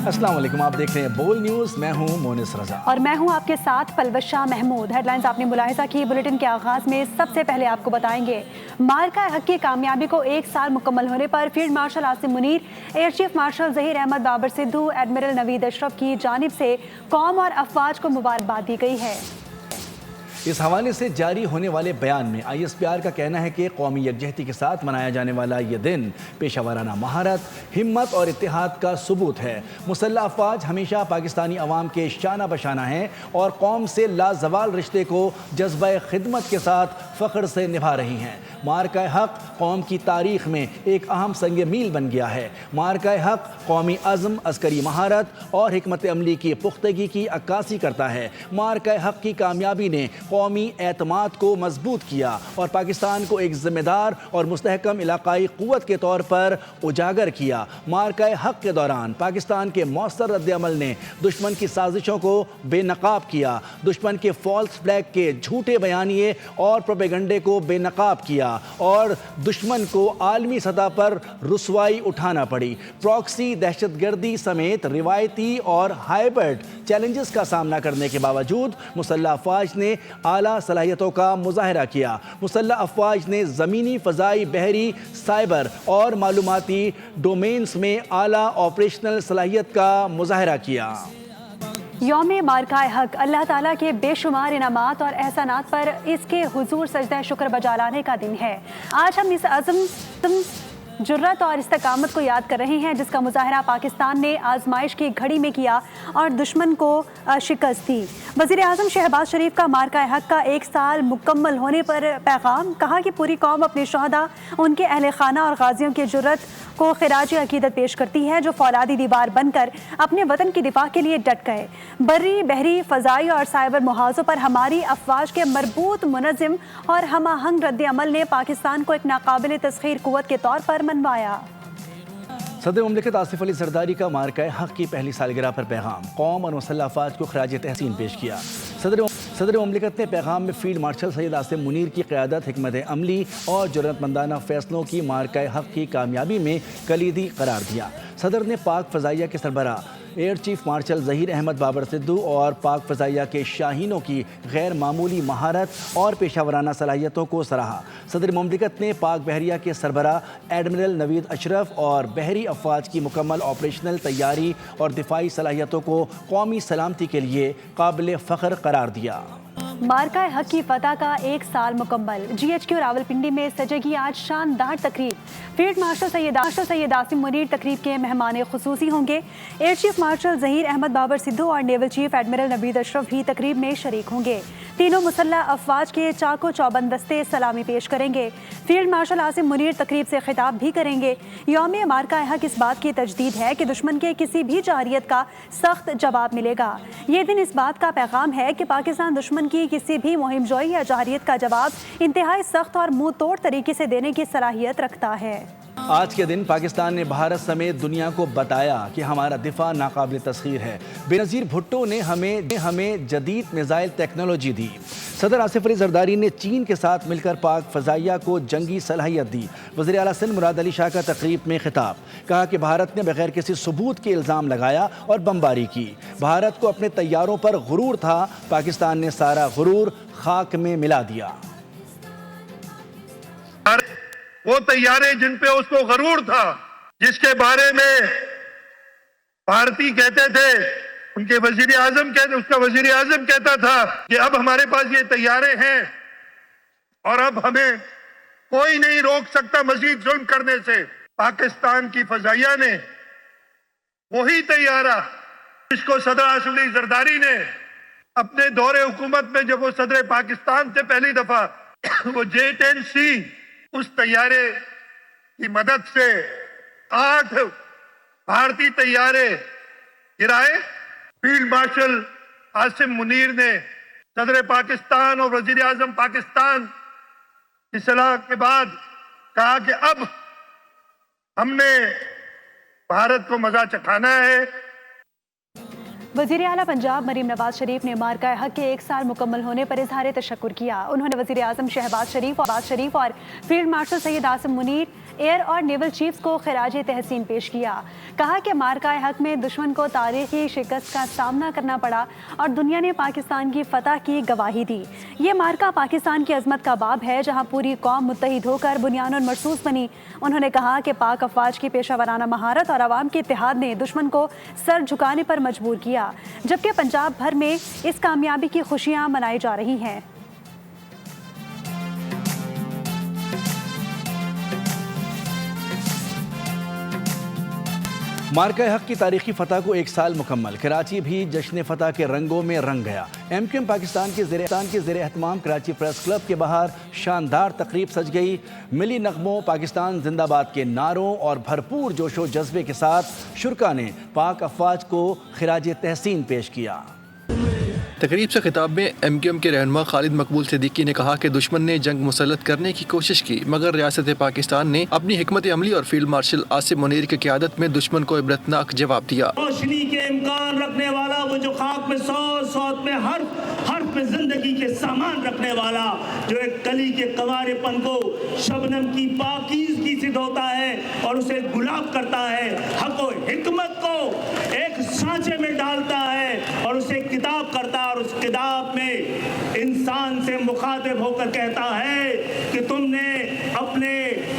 अस्सलाम वालेकुम, आप देख रहे हैं बोल न्यूज़। मैं हूं मोनिस रजा और मैं हूं आपके साथ पलवशा महमूद। हेडलाइंस आपने मुलाहिजा की। बुलेटिन के आगाज में सबसे पहले आपको बताएंगे मार्का हक की कामयाबी को 1 साल मुकम्मल होने पर field marshal Asim Munir, air chief marshal Zaheer Ahmed Babar Sidhu, admiral Naveed Ashraf की जानिब से कौम और अफवाज को मुबारकबाद दी गई है। इस हवाले से जारी होने वाले बयान में ISPR का कहना है कि कौमी यकजहती के साथ मनाया जाने वाला ये दिन पेशावराना महारत, हिम्मत और इत्तेहाद का सबूत है। मुसल्लह अफवाज हमेशा पाकिस्तानी अवाम के शाना बशाना हैं और कौम से लाजवाल रिश्ते को जज्बा खिदमत के साथ फ़ख्र से निभा रही हैं। मार्का हक कौम की तारीख में एक अहम संग मील बन गया है। मार्का हक कौमी अज़्म, अस्करी महारत और हिकमत अमली की पुख्तगी की अक्कासी करता है। मार्का हक की कामयाबी ने कौमी एतमाद को मजबूत किया और पाकिस्तान को एक जिम्मेदार और मुस्तहकम इलाकाई क़ुव्वत के तौर पर उजागर किया। मार्का हक के दौरान पाकिस्तान के मौसर रद्द-ए-अमल ने दुश्मन की साजिशों को बेनकाब किया, दुश्मन के फॉल्स फ्लैग के झूठे बयानिए और प्रोपेगंडे को बेनकाब किया और दुश्मन को आलमी सतह पर रुसवाई उठाना पड़ी। प्रॉक्सी, दहशतगर्दी समेत रिवायती और हाइब्रिड चैलेंजेस का सामना करने के बावजूद मुसल्लह अफवाज ने आला सलाहियतों का मुजाहरा किया। मुसल्लह अफवाज ने ज़मीनी, फ़ज़ाई, बहरी, साइबर और मालूमाती डोमेन्स में आला ऑपरेशनल सलाहियत का मुजाहरा किया। यौम मार्का हक अल्लाह ताला के बेशुमार इनामात और एहसानात पर इसके हुजूर सजदा शुक्र बजा लाने का दिन है। आज हम इस अज़म, जुर्रत और इस्तकामत को याद कर रहे हैं जिसका मुजाहरा पाकिस्तान ने आजमाइश की घड़ी में किया और दुश्मन को शिकस्त दी। वज़ीर आज़म शहबाज शरीफ का मार्का हक का 1 साल मुकम्मल होने पर पैगाम, कहा कि पूरी कौम अपने शहदा, उनके अहले खाना और गाजियों की जुर्रत को खिराज अकीदत पेश करती है जो फौलादी दीवार बनकर अपने वतन की दिफा के लिए डट गए। बर्री, बहरी, फ़ज़ाई और साइबर मुहाज़ों पर हमारी अफवाज के मरबूत, मुनज़्ज़म और हमाहंग रद्द अमल ने पाकिस्तान को एक नाकाबिल तस्खीर क़ुव्वत के तौर पर मनवाया। सदर मुमलिकत आसिफ अली ज़रदारी का मार्का हक की पहली सालगिरह पर पैगाम, कौम और मुसल्लह अफवाज को खराज तहसीन पेश किया। सदर मुमलिकत ने पैगाम में फील्ड मार्शल सैयद आसिम मुनीर की क़यादत, हिकमत अमली और जुर्रतमंदाना फ़ैसलों की मार्का हक की कामयाबी में कलीदी करार दिया। सदर ने पाक फ़ज़ाइया के सरबराह air chief marshal Zaheer Ahmed Babar Sidhu और पाक फ़ज़ाइया के शाहीनों की गैर मामूली महारत और पेशावराना सलाहियतों को सराहा। सदर मुमलिकत ने पाक बहरिया के सरबराह एडमिरल नवीद अशरफ और बहरी अफवाज की मुकम्मल ऑपरेशनल तैयारी और दिफाई सलाहियतों को कौमी सलामती के लिए काबिल फ़ख्र करार दिया। मार्का हक की फतह का 1 साल मुकम्मल। GHQ रावलपिंडी में सजेगी आज शानदार तकरीब। फील्ड मार्शल सैयद आसिम मुनीर तकरीब के मेहमान खुसूसी होंगे। Air chief marshal Zaheer Ahmed Babar Sidhu और naval chief admiral Naveed Ashraf भी तकरीब में शरीक होंगे। तीनों मुसल्लह अफवाज के चाको चौबंद दस्ते सलामी पेश करेंगे। फील्ड मार्शल आसिम मुनीर तकरीब से खिताब भी करेंगे। यौम मार्का हक इस बात की तजदीद है कि दुश्मन के किसी भी जारियत का सख्त जवाब मिलेगा। ये दिन इस बात का पैगाम है कि पाकिस्तान दुश्मन की किसी भी मुहिम जोई या जारियत का जवाब इंतहाई सख्त और मुंह तोड़ तरीके से देने की सलाहियत रखता है। आज के दिन पाकिस्तान ने भारत समेत दुनिया को बताया कि हमारा दिफा नाकाबिल तस्खीर है। बेनज़ीर भुट्टो ने हमें जदीद मिसाइल टेक्नोलॉजी दी। सदर आसिफ अली ज़रदारी ने चीन के साथ मिलकर पाक फ़ज़ाइया को जंगी सलाहियत दी। वज़ीर आला सिंध मुराद अली शाह का तकरीब में खिताब, कहा कि भारत ने बगैर किसी सबूत के इल्ज़ाम लगाया और बमबारी की। भारत को अपने तैयारों पर गुरूर था, पाकिस्तान ने सारा गुरूर खाक में मिला दिया। वो तैयारे जिन पे उसको गरूर था, जिसके बारे में भारतीय कहते थे, उनके वजीर आजम कहते, उसका वजीर आजम कहता था कि अब हमारे पास ये तैयारे हैं और अब हमें कोई नहीं रोक सकता मजीद जुल्म करने से। पाकिस्तान की फजाइया ने वही तैयारा जिसको सदर आसिफ अली ज़रदारी ने अपने दौरे हुकूमत में, जब वो सदर पाकिस्तान से पहली दफा वो J-10C, उस तैयारे की मदद से 8 भारतीय तैयारे गिराए। फील्ड मार्शल आसिम मुनीर ने सदर पाकिस्तान और वजीर आजम पाकिस्तान की सलाह के बाद कहा कि अब हमने भारत को मजा चखाना है। वज़ीर आला पंजाब मरीम नवाज शरीफ ने मार्का हक के 1 साल मुकम्मल होने पर इजहार तशक्कुर किया। उन्होंने वज़ीर आज़म शहबाज शरीफ और field marshal Syed Asim Munir, air اور نیول چیفز کو خراج تحسین پیش کیا. کہا کہ مارکہ حق میں دشمن کو تاریخی شکست کا سامنا کرنا پڑا اور دنیا نے پاکستان کی فتح کی گواہی دی. یہ مارکہ پاکستان کی عظمت کا باب ہے جہاں پوری قوم متحد ہو کر بنیان مرصوص بنی. انہوں نے کہا کہ پاک افواج کی پیشہ ورانہ مہارت اور عوام کے اتحاد نے دشمن کو سر جھکانے پر مجبور کیا، جبکہ پنجاب بھر میں اس کامیابی کی خوشیاں منائی جا رہی ہیں. مارکہ حق کی تاریخی فتح کو 1 سال مکمل. کراچی بھی جشن فتح کے رنگوں میں رنگ گیا. ایم کیو ایم پاکستان کے زیر اہتمام کراچی پریس کلب کے باہر شاندار تقریب سج گئی. ملی نغموں، پاکستان زندہ باد کے نعروں اور بھرپور جوش و جذبے کے ساتھ شرکا نے پاک افواج کو خراج تحسین پیش کیا. تقریب سے خطاب میں ایم کیو ایم کے رہنما خالد مقبول صدیقی نے کہا کہ دشمن نے جنگ مسلط کرنے کی کوشش کی، مگر ریاست پاکستان نے اپنی حکمت عملی اور فیلڈ مارشل آصم منیر کی قیادت میں دشمن کو عبرتناک جواب دیا. روشنی کے امکان رکھنے والا، وہ جو خاک میں سوت میں حرف میں زندگی کے سامان رکھنے والا، جو ایک کلی کے کنوارے پن کو شبنم کی پاکیزگی سے دھوتا ہے اور اسے گلاب کرتا ہے، حق و حکمت کو ایک سانچے میں ڈالتا ہے اور اسے کتاب کرتا ہے، اور اس کتاب میں انسان سے مخاطب ہو کر کہتا ہے کہ تم نے اپنے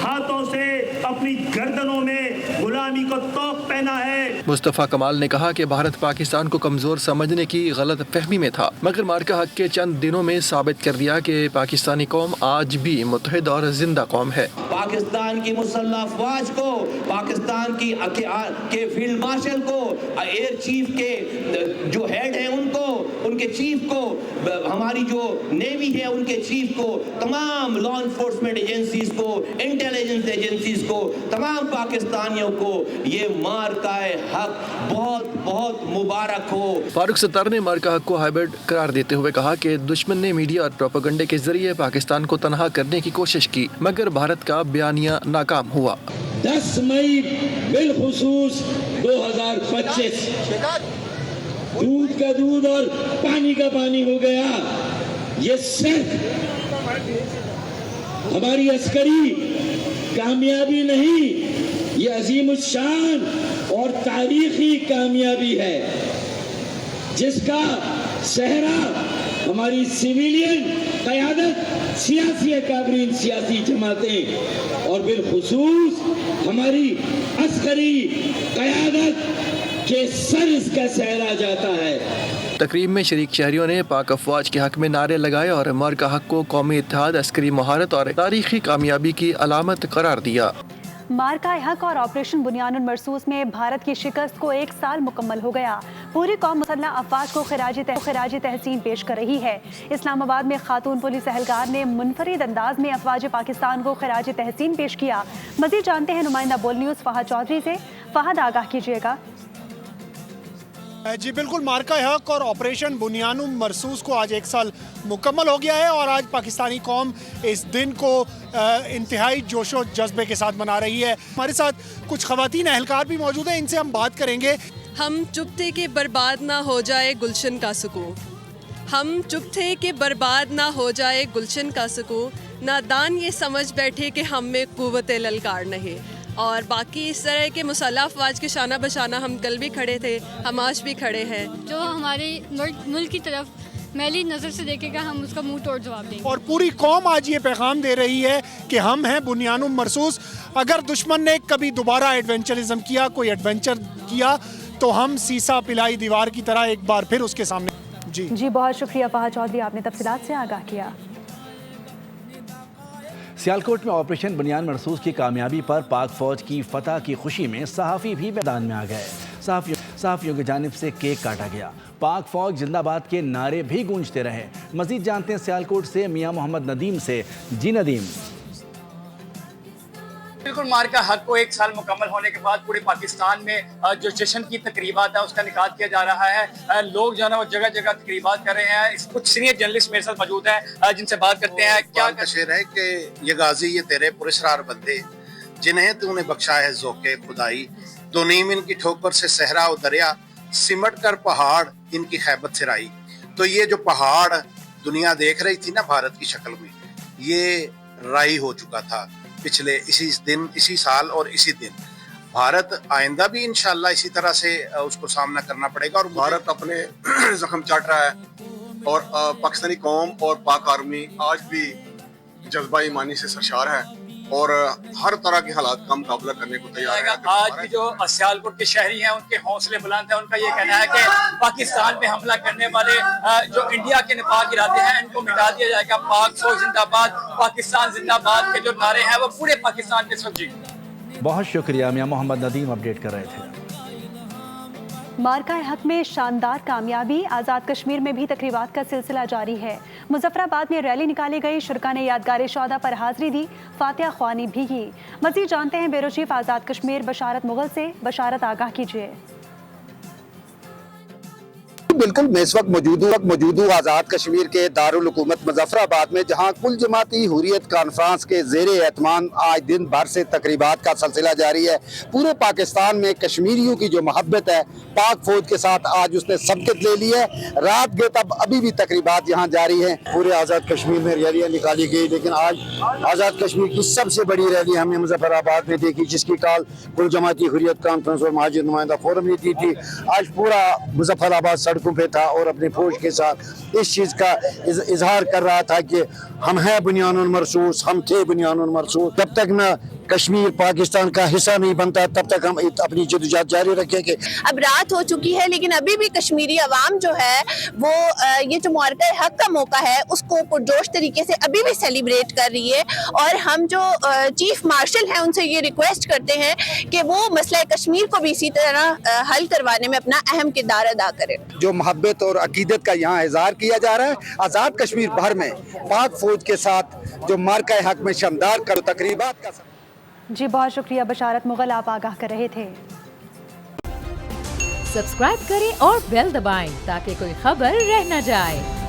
ہاتھوں سے اپنی گردنوں میں غلامی کو توق پہنا ہے. مصطفیٰ کمال نے کہا کہ بھارت پاکستان کو کمزور سمجھنے کی غلط فہمی میں تھا، مگر مارکہ حق کے چند دنوں میں ثابت کر دیا کہ پاکستانی قوم آج بھی متحد اور زندہ قوم ہے. پاکستان کی مسلح افواج کو، پاکستان کی کے فیلڈ مارشل کو، ایئر چیف کے جو ہیڈ ہیں ان کو، ان کے چیف کو، ہماری جو نیوی ہے ان کے چیف کو، تمام لا انفورسمنٹ ایجنسیز کو، انٹیلیجنس ایجنسیز کو، تمام پاکستانیوں کو یہ مارکہ حق بہت بہت مبارک ہو. فاروق ستار نے مارکہ حق کو ہائبرڈ قرار دیتے ہوئے کہا کہ دشمن نے میڈیا اور پروپیگنڈے کے ذریعے پاکستان کو تنہا کرنے کی کوشش کی، مگر بھارت کا بیانیہ ناکام ہوا. 10 مئی بالخصوص 2025 دودھ کا دودھ اور پانی کا پانی ہو گیا. یہ صرف ہماری عسکری کامیابی نہیں، یہ عظیم الشان اور تاریخی کامیابی ہے جس کا صحرا ہماری سویلین قیادت، سیاسی اکابرین، سیاسی جماعتیں اور بالخصوص ہماری عسکری قیادت کے سر اس کا صحرا جاتا ہے. تقریب میں شریک شہریوں نے پاک افواج کے حق میں نعرے لگائے اور مارکہ حق کو قومی اتحاد، عسکری مہارت اور تاریخی کامیابی کی علامت قرار دیا. مارکہ حق اور آپریشن بنیان مرصوص میں بھارت کی شکست کو 1 سال مکمل ہو گیا. پوری قوم مسلح افواج کو خراج تحسین پیش کر رہی ہے. اسلام آباد میں خاتون پولیس اہلکار نے منفرد انداز میں افواج پاکستان کو خراج تحسین پیش کیا. مزید جانتے ہیں نمائندہ بول نیوز فہد چودھری سے. فہد، آگاہ کیجیے گا. جی بالکل، مارکہ حق اور آپریشن بنیان مرصوص کو آج 1 سال مکمل ہو گیا ہے اور آج پاکستانی قوم اس دن کو انتہائی جوش و جذبے کے ساتھ منا رہی ہے. ہمارے ساتھ کچھ خواتین اہلکار بھی موجود ہیں، ان سے ہم بات کریں گے. ہم چپ تھے کہ برباد نہ ہو جائے گلشن کا سکون، ہم چپ تھے کہ برباد نہ ہو جائے گلشن کا سکون، نادان یہ سمجھ بیٹھے کہ ہم میں قوت للکار نہیں. اور باقی اس طرح کے مسلح افواج کے شانہ بشانہ ہم کل بھی کھڑے تھے، ہم آج بھی کھڑے ہیں. جو ہمارے ملک کی طرف میلی نظر سے دیکھے گا ہم اس کا منہ توڑ جواب دیں گے. اور پوری قوم آج یہ پیغام دے رہی ہے کہ ہم ہیں بنیان مرصوص. اگر دشمن نے کبھی دوبارہ ایڈونچرزم کیا، کوئی ایڈونچر کیا، تو ہم سیسا پلائی دیوار کی طرح ایک بار پھر اس کے سامنے. جی بہت شکریہ فہد چودھری، آپ نے تفصیلات سے آگاہ کیا. سیالکوٹ میں آپریشن بنیان مرصوص کی کامیابی پر پاک فوج کی فتح کی خوشی میں صحافی بھی میدان میں آ گئے. صحافیوں کی جانب سے کیک کاٹا گیا. پاک فوج زندہ باد کے نعرے بھی گونجتے رہے. مزید جانتے ہیں سیالکوٹ سے میاں محمد ندیم سے. جی ندیم. بالکل، مارکہ حق کو 1 سال مکمل ہونے کے بعد پورے پاکستان میں جو جشن کی تقریبات ہے اس کا انعقاد کیا جا رہا ہے. لوگ جو ہے نا وہ جگہ جگہ تقریبات کر رہے ہیں. کچھ سینئر جرنلسٹ میرے ساتھ موجود ہیں جن سے بات کرتے ہیں. کیا شعر ہے کہ یہ غازی یہ تیرے پراسرار بندے جنہیں تو نے بخشا ہے ذوق خدائی، دو نیم ان کی ٹھوکر سے صحرا و دریا، سمٹ کر پہاڑ ان کی خیبت سے رائی. تو یہ جو پہاڑ دنیا دیکھ رہی تھی نا بھارت کی شکل میں، یہ رائی ہو چکا تھا. पिछले इसी दिन, इसी साल और इसी दिन। भारत आइंदा भी इंशाल्लाह इसी तरह से उसको सामना करना पड़ेगा। और भारत अपने जख्म चाट रहा है और पाकिस्तानी कौम और पाक आर्मी आज भी जज्बा ईमानी से सरशार है और हर तरह के हालात का मुकाबला करने को तैयार है। आज भी जो सियालकोट के शहरी हैं उनके हौसले बुलंद हैं। उनका ये कहना है कि पाकिस्तान पे हमला करने वाले जो इंडिया के नापाक इरादे हैं इनको मिटा दिया जाएगा। पाक फौज जिंदाबाद, पाकिस्तान जिंदाबाद के जो नारे हैं वो पूरे पाकिस्तान के सब जी। बहुत शुक्रिया। मियां मोहम्मद नदीम अपडेट कर रहे थे। मार्का हक में शानदार कामयाबी, आज़ाद कश्मीर में भी तकरीबात का सिलसिला जारी है। मुजफ्फराबाद में रैली निकाली गई, शुरका ने यादगार शोहदा पर हाजिरी दी, फातिहा ख्वानी भी की। मज़ीद जानते हैं ब्यूरो चीफ आज़ाद कश्मीर बशारत मुगल से। बशारत, आगाह कीजिए। बिल्कुल, मैं इस वक्त मौजूद हूँ आज़ाद कश्मीर के दारुल हुकूमत मुजफ्फराबाद में, जहाँ कुल जमाती हुर्रियत कॉन्फ्रेंस के ज़ेरे एहतमाम आज दिन भर से तकरीबात का सिलसिला जारी है। पूरे पाकिस्तान में कश्मीरियों की जो मोहब्बत है पाक फौज के साथ आज उसने सबकत ले ली है। रात गए तब अभी भी तकरीबात यहाँ जारी है। पूरे आज़ाद कश्मीर में रैलियाँ निकाली गई, लेकिन आज आज़ाद कश्मीर की सबसे बड़ी रैली हमने मुजफ्फराबाद में देखी, जिसकी कॉल कुल जमाती हुर्रियत कॉन्फ्रेंस और महाजिर नुमाइंदा फोरम ने दी थी। आज पूरा मुजफ्फराबाद सड़कों पे था और अपनी फौज के साथ इस चीज़ का इजहार कर रहा था कि हम हैं बुनियानुल मरसूस, हम थे बुनियानुल मरसूस। जब तक न कश्मीर पाकिस्तान का हिस्सा नहीं बनता तब तक हम अपनी जद्दोजहद जारी रखेंगे। अब रात हो चुकी है लेकिन अभी भी कश्मीरी अवाम जो है वो ये जो मार्का हक का मौका है उसको पुरजोश तरीके से अभी भी सेलिब्रेट कर रही है। और हम जो चीफ मार्शल हैं उनसे ये रिक्वेस्ट करते हैं कि वो मसला कश्मीर को भी इसी तरह हल करवाने में अपना अहम किरदार अदा करें। जो मोहब्बत और अकीदत का यहाँ इजहार किया जा रहा है, आज़ाद कश्मीर भर में पाक फौज के साथ जो मार्का हक में शानदार करो तकरीबात का। जी बहुत शुक्रिया बशारत मुगल, आप आगाह कर रहे थे। सब्सक्राइब करें और बेल दबाएं ताकि कोई खबर रह न जाए।